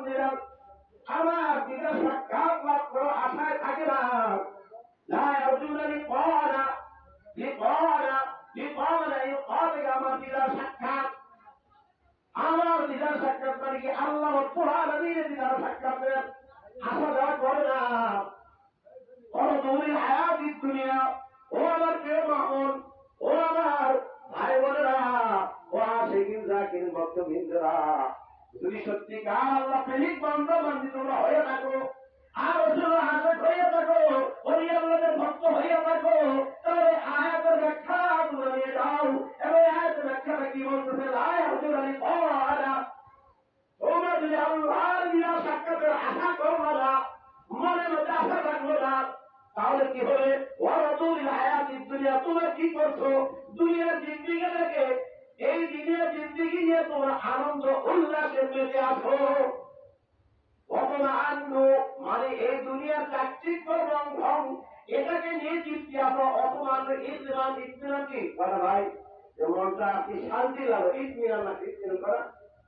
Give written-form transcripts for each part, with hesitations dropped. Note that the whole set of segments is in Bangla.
বন্ধুরা আমার দিদার সাক্ষাৎ লাভ করো আশায় থাকে না লা ইয়ারজুনা লিকানা লিকানা লিকানা ইউকাবিল আমার দিদার সাক্ষাৎ আমার দিদার সাক্ষাৎ মানে কি আল্লাহ রাব্বুল আলামিনের দিদার সাক্ষাতের আশা যারা করে না অনদূরের হায়াতি দুনিয়া ও আমার প্রিয় মামুন ও আমার ভাই বোনেরা ও আশিকিন জাকির ভক্তবৃন্দরা যদি সত্যিকার আল্লাহ প্রেমিক বান্দা বান্দি তোমরা হয়ে থাকো আর ওজন্য আশিক হয়ে থাকো ওই আল্লাহর ভক্ত হয়ে থাকো তাহলে আয়াতের ব্যাখ্যা তোমরা নিয়ে যাও এবং আয়াতের ব্যাখ্যাটা কি বলতেছে লা ইয়ারজুনা লিকানা তোমরা যদি আল্লাহর দিদার সাক্ষাতের আশা করো না মনের মধ্যে আশা রাখলো না তাহলে কি হবে ওয়ারাদুল হায়াতিদ দুনিয়া তোমরা কি করছো দুনিয়ার জিন্দেগি থেকে এই দুনিয়ার জিন্দেগি নিয়ে তোমরা আনন্দ উল্লাসে মেতে আসো অপমান্য মানে এই দুনিয়ার চাকচিক্য রং ঢং এটাকে নিয়ে তৃপ্তি আসো অপমান্য ইতমিনান কি বলে ভাই যেমনটা আপনি শান্তি লাগো ইতমিনান না ইতমিনান করা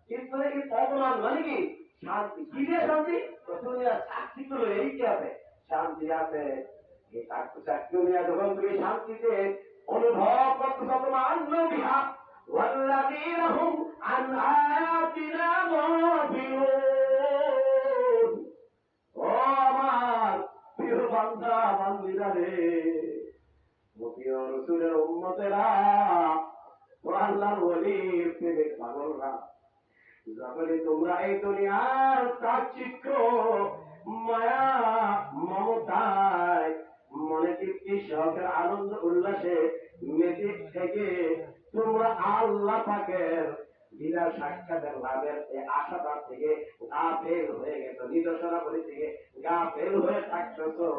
কিন্তু এই অপমান মানে কি শান্তি কি দিয়ে শান্তি দুনিয়ার চাকচিক্য এই কি আছে শান্তি আছে এই চাকচিক্য নিয়ে যখন তুমি শান্তিতে অনুভব করতেছো তোমার বিহা والذين هم عن آياتنا غافلون ও আমার প্রিয় বান্দা বান্দীরা রে প্রিয় রাসূলের উম্মতেরা ও আল্লাহর ওলির প্রেমিক পাগলরা যখনই তোমরা এই দুনিয়ার চাকচিক্য মায়া মমতায় মনে তৃপ্তি শখের আনন্দ উল্লাসে মেতে থেকে তোমরা আল্লাহ পাকের দিদার সাক্ষাতের লাভের এই আশাবাদ থেকে গাফেল হয়ে গেছো নিদর্শনাবলী থেকে গাফেল হয়ে থাকতেছো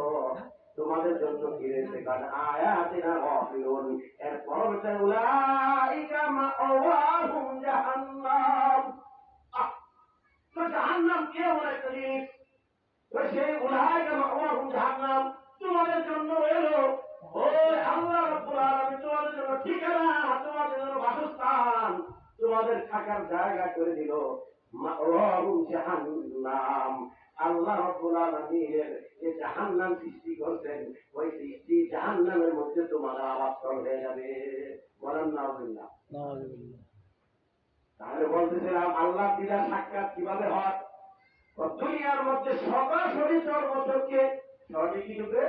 তোমাদের জন্য কি রয়েছে কারণ আয়াতিনা গাফিলুন এর পরবর্তী উলাইকা মাওয়াহুম জাহান্নাম তো জাহান্নাম কি এমন একটা জিনিস তো সেই উলাইকা মাওয়াহুম জাহান্নাম তোমাদের জন্য এলো ওই আল্লাহ রাব্বুল আলামিন তোমাদের জন্য ঠিকানা তোমাদের জন্য বাসস্থান তোমাদের থাকার জায়গা করে দিল মাওয়াহুম জাহান্নাম আল্লাহ রাব্বুল আলামিনের যে জাহান্নাম সৃষ্টি করছেন ওই সৃষ্টি জাহান্নামের মধ্যে তোমাদের আবাসস্থল হয়ে যাবে বলেন নাউযুবিল্লাহ তাহলে বলতেছিলাম আল্লাহ দিদার সাক্ষাৎ কিভাবে হয় দুনিয়ার মধ্যে সরাসরি চর্মচক্ষে সরাসরি কি হবে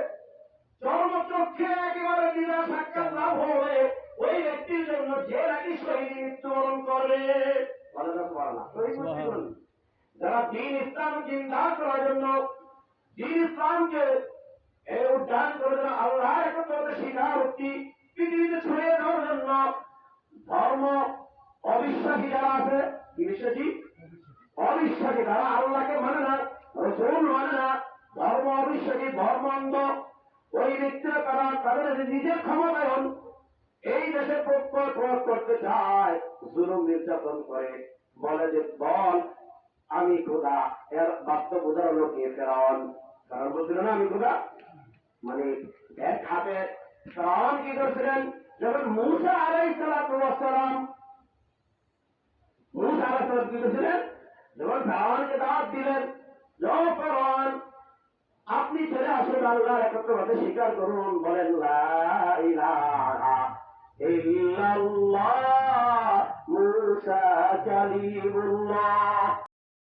চর্মচক্ষে একেবারে দিদার সাক্ষাৎ লাভ হবে ওই ব্যক্তির জন্য যে নাকি শহীদ মৃত্যুবরণ করবে বলে না পারলা যারা দ্বীন ইসলাম জিন্দা করার জন্য দ্বীন ইসলামকে উদ্ধার করে দেওয়া আল্লাহর একত্রতা স্বীকারোক্তি পৃথিবীতে ছড়িয়ে দেওয়ার জন্য ধর্ম অবিশ্বাসী যারা আছে কি বিশ্বাসী অবিশ্বাসী তারা আল্লাহকে মানে না রাসূল মানে না ধর্ম অবিশ্বাসী ধর্মান্ধ ওই ব্যক্তিরা তারা তাদের নিজের ক্ষমতায়ন এই দেশে প্রয়োগ করতে চায় জুলুম নির্যাতন করে বলে যে বল আমি খোদা এর বাস্তব উদাহরণ কি ফেরাউন কারণ বলছিল না আমি খোদা মানে এক হাতে ফেরাউন কি করছিলেন যখন মূসা আলাইহিস সালাম মূসা আলাইহিস সালাম কি করছিলেন যখন ফেরাউনকে দাওয়াত দিলেন ফেরাউন আপনি চলে আসুন আল্লাহর একত্রতা স্বীকার করুন বলেন লা ইলাহা ইল্লাল্লাহ মূসা কালিমুল্লাহ